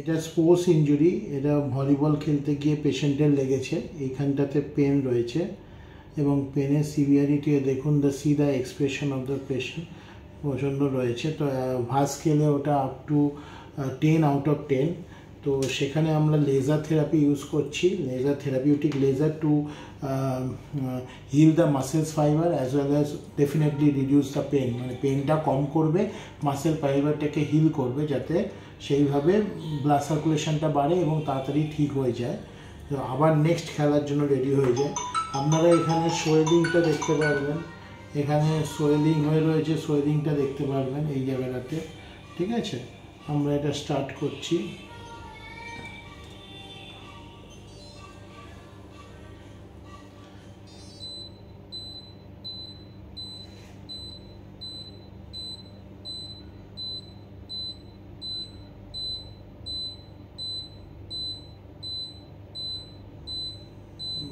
এটা sports injury, এটা volleyball খেলতে গিয়ে পেশেন্টের লেগেছে, এইখানটাতে পেন রয়েছে এবং পেনের সিভিয়ারিটি দেখুন, the expression of the patient প্রচণ্ড রয়েছে। তো ভাস স্কেলে ওটা আপ টু 10 আউট অফ 10। তো সেখানে আমরা লেজার থেরাপি ইউজ করছি, laser therapeutic laser to heal the muscles fibre as well as definitely reduce the pain, মানে পেনটা কম করবে, মাসেল ফাইবারটাকে হিল করবে যাতে সেইভাবে ব্লাড সার্কুলেশনটা বাড়ে এবং তাড়াতাড়ি ঠিক হয়ে যায়, তো আবার নেক্সট খেলার জন্য রেডি হয়ে যায়। আপনারা এখানে সোয়েলিংটা দেখতে পারবেন, এখানে সোয়েলিং হয়ে রয়েছে, সোয়েলিংটা দেখতে পারবেন এই জায়গাটাতে। ঠিক আছে, আমরা এটা স্টার্ট করছি।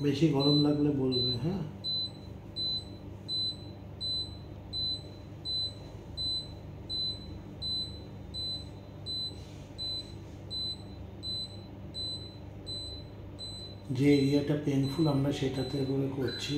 বেশি গরম লাগলে বলবে, হ্যাঁ। যে এরিয়াটা পেনফুল আমরা সেটাতে করে করছি।